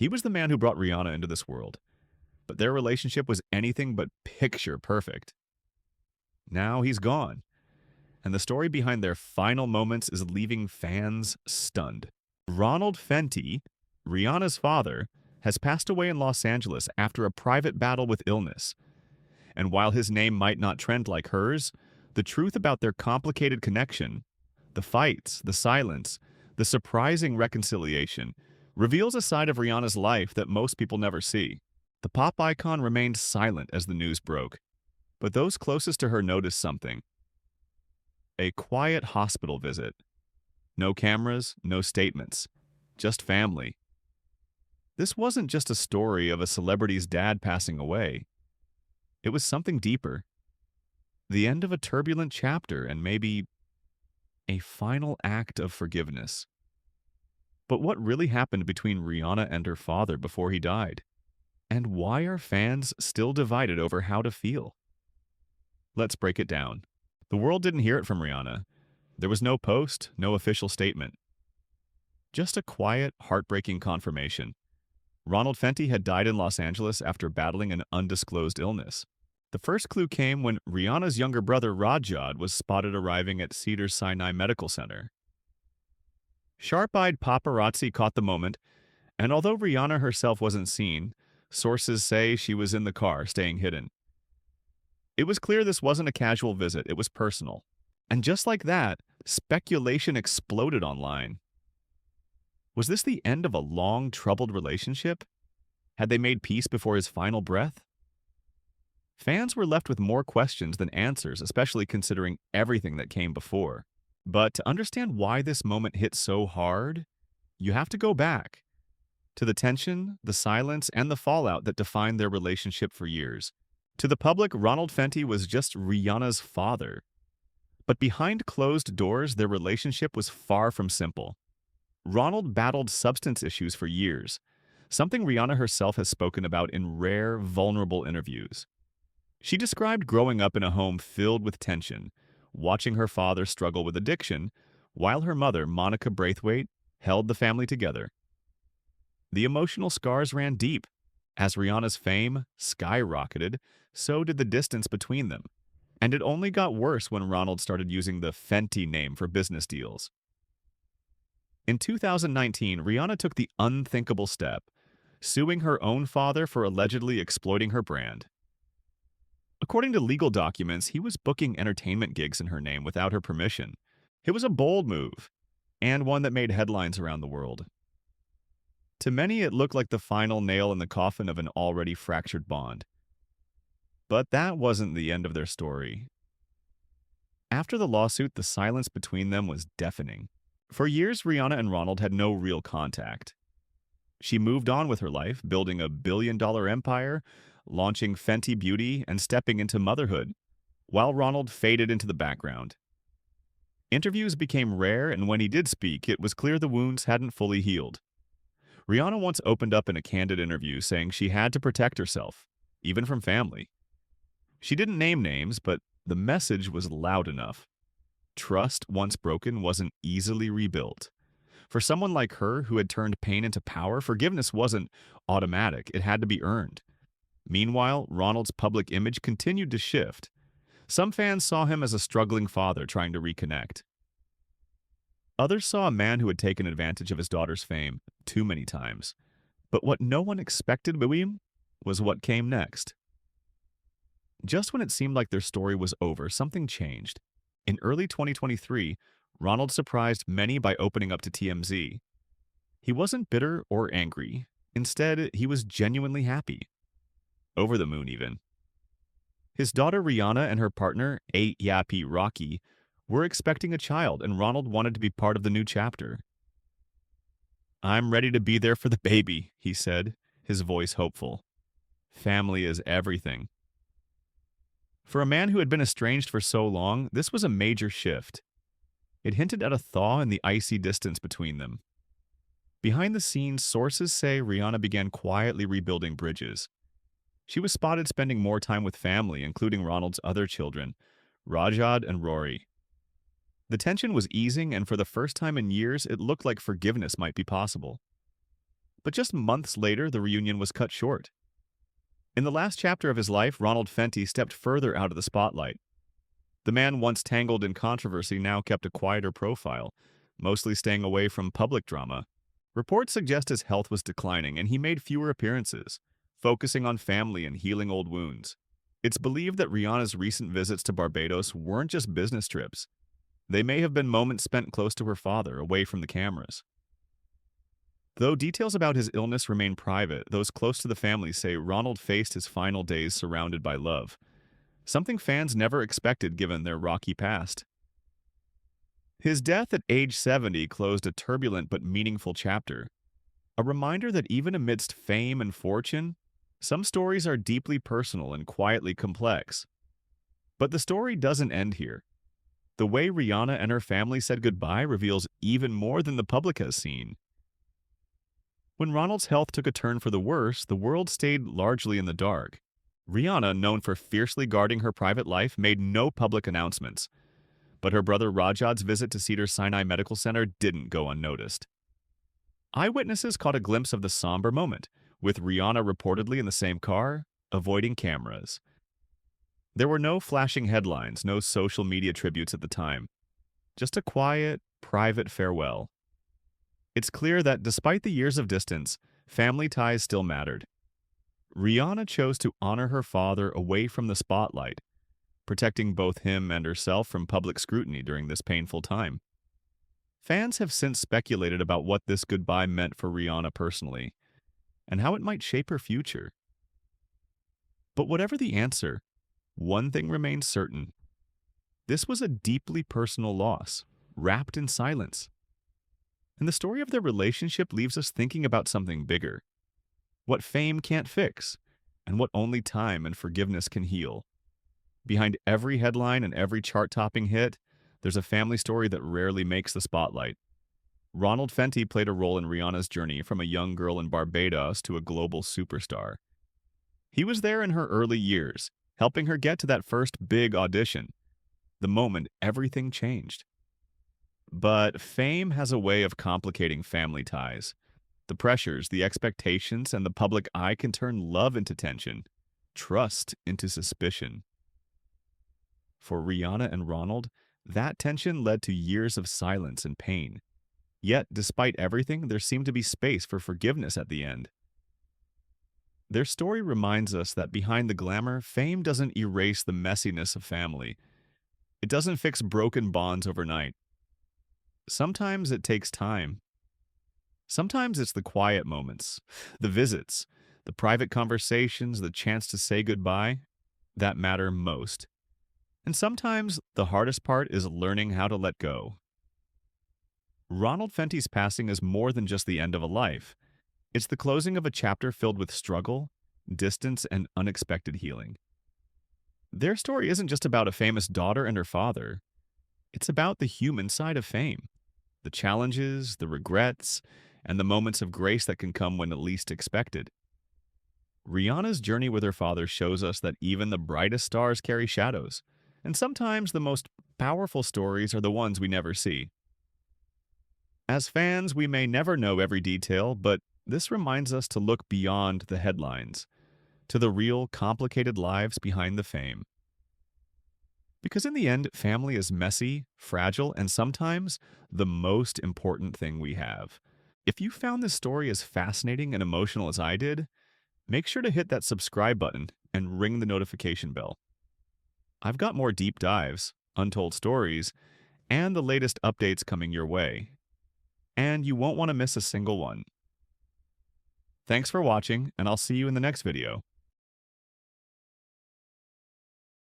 He was the man who brought Rihanna into this world, but their relationship was anything but picture perfect. Now he's gone, and the story behind their final moments is leaving fans stunned. Ronald Fenty, Rihanna's father, has passed away in Los Angeles after a private battle with illness. And while his name might not trend like hers, the truth about their complicated connection, the fights, the silence, the surprising reconciliation, reveals a side of Rihanna's life that most people never see. The pop icon remained silent as the news broke, but those closest to her noticed something. A quiet hospital visit. No cameras, no statements, just family. This wasn't just a story of a celebrity's dad passing away. It was something deeper. The end of a turbulent chapter and maybe a final act of forgiveness. But what really happened between Rihanna and her father before he died? And why are fans still divided over how to feel? Let's break it down. The world didn't hear it from Rihanna. There was no post, no official statement. Just a quiet, heartbreaking confirmation. Ronald Fenty had died in Los Angeles after battling an undisclosed illness. The first clue came when Rihanna's younger brother Rajad was spotted arriving at Cedars-Sinai Medical Center. Sharp-eyed paparazzi caught the moment, and although Rihanna herself wasn't seen, sources say she was in the car, staying hidden. It was clear this wasn't a casual visit, it was personal. And just like that, speculation exploded online. Was this the end of a long, troubled relationship? Had they made peace before his final breath? Fans were left with more questions than answers, especially considering everything that came before. But to understand why this moment hit so hard, you have to go back to the tension, the silence, and the fallout that defined their relationship for years. To the public, Ronald Fenty was just Rihanna's father. But behind closed doors, their relationship was far from simple. Ronald battled substance issues for years, something Rihanna herself has spoken about in rare, vulnerable interviews. She described growing up in a home filled with tension, watching her father struggle with addiction, while her mother, Monica Braithwaite, held the family together. The emotional scars ran deep. As Rihanna's fame skyrocketed, so did the distance between them. And it only got worse when Ronald started using the Fenty name for business deals. In 2019, Rihanna took the unthinkable step, suing her own father for allegedly exploiting her brand. According to legal documents, he was booking entertainment gigs in her name without her permission. It was a bold move, and one that made headlines around the world. To many, it looked like the final nail in the coffin of an already fractured bond. But that wasn't the end of their story. After the lawsuit, the silence between them was deafening. For years, Rihanna and Ronald had no real contact. She moved on with her life, building a billion-dollar empire, launching Fenty Beauty, and stepping into motherhood, while Ronald faded into the background. Interviews became rare, and when he did speak, it was clear the wounds hadn't fully healed. Rihanna once opened up in a candid interview saying she had to protect herself, even from family. She didn't name names, but the message was loud enough. Trust, once broken, wasn't easily rebuilt. For someone like her who had turned pain into power, forgiveness wasn't automatic, it had to be earned. Meanwhile, Ronald's public image continued to shift. Some fans saw him as a struggling father trying to reconnect. Others saw a man who had taken advantage of his daughter's fame too many times. But what no one expected was what came next. Just when it seemed like their story was over, something changed. In early 2023, Ronald surprised many by opening up to TMZ. He wasn't bitter or angry. Instead, he was genuinely happy. Over the moon, even. His daughter Rihanna and her partner, A$AP Rocky, were expecting a child, and Ronald wanted to be part of the new chapter. "I'm ready to be there for the baby," he said, his voice hopeful. "Family is everything." For a man who had been estranged for so long, this was a major shift. It hinted at a thaw in the icy distance between them. Behind the scenes, sources say Rihanna began quietly rebuilding bridges. She was spotted spending more time with family, including Ronald's other children, Rajad and Rory. The tension was easing, and for the first time in years, it looked like forgiveness might be possible. But just months later, the reunion was cut short. In the last chapter of his life, Ronald Fenty stepped further out of the spotlight. The man once tangled in controversy now kept a quieter profile, mostly staying away from public drama. Reports suggest his health was declining and he made fewer appearances, focusing on family and healing old wounds. It's believed that Rihanna's recent visits to Barbados weren't just business trips. They may have been moments spent close to her father, away from the cameras. Though details about his illness remain private, those close to the family say Ronald faced his final days surrounded by love, something fans never expected given their rocky past. His death at age 70 closed a turbulent but meaningful chapter, a reminder that even amidst fame and fortune, some stories are deeply personal and quietly complex. But the story doesn't end here. The way Rihanna and her family said goodbye reveals even more than the public has seen. When Ronald's health took a turn for the worse, the world stayed largely in the dark. Rihanna, known for fiercely guarding her private life, made no public announcements. But her brother Rajad's visit to Cedars-Sinai Medical Center didn't go unnoticed. Eyewitnesses caught a glimpse of the somber moment, with Rihanna reportedly in the same car, avoiding cameras. There were no flashing headlines, no social media tributes at the time. Just a quiet, private farewell. It's clear that despite the years of distance, family ties still mattered. Rihanna chose to honor her father away from the spotlight, protecting both him and herself from public scrutiny during this painful time. Fans have since speculated about what this goodbye meant for Rihanna personally, and how it might shape her future. But whatever the answer, one thing remains certain. This was a deeply personal loss, wrapped in silence. And the story of their relationship leaves us thinking about something bigger. What fame can't fix, and what only time and forgiveness can heal. Behind every headline and every chart-topping hit, there's a family story that rarely makes the spotlight. Ronald Fenty played a role in Rihanna's journey from a young girl in Barbados to a global superstar. He was there in her early years, helping her get to that first big audition, the moment everything changed. But fame has a way of complicating family ties. The pressures, the expectations, and the public eye can turn love into tension, trust into suspicion. For Rihanna and Ronald, that tension led to years of silence and pain. Yet, despite everything, there seemed to be space for forgiveness at the end. Their story reminds us that behind the glamour, fame doesn't erase the messiness of family. It doesn't fix broken bonds overnight. Sometimes it takes time. Sometimes it's the quiet moments, the visits, the private conversations, the chance to say goodbye that matter most. And sometimes the hardest part is learning how to let go. Ronald Fenty's passing is more than just the end of a life. It's the closing of a chapter filled with struggle, distance, and unexpected healing. Their story isn't just about a famous daughter and her father. It's about the human side of fame. The challenges, the regrets, and the moments of grace that can come when least expected. Rihanna's journey with her father shows us that even the brightest stars carry shadows, and sometimes the most powerful stories are the ones we never see. As fans, we may never know every detail, but this reminds us to look beyond the headlines, to the real, complicated lives behind the fame. Because in the end, family is messy, fragile, and sometimes the most important thing we have. If you found this story as fascinating and emotional as I did, make sure to hit that subscribe button and ring the notification bell. I've got more deep dives, untold stories, and the latest updates coming your way. And you won't want to miss a single one. Thanks for watching, and I'll see you in the next video.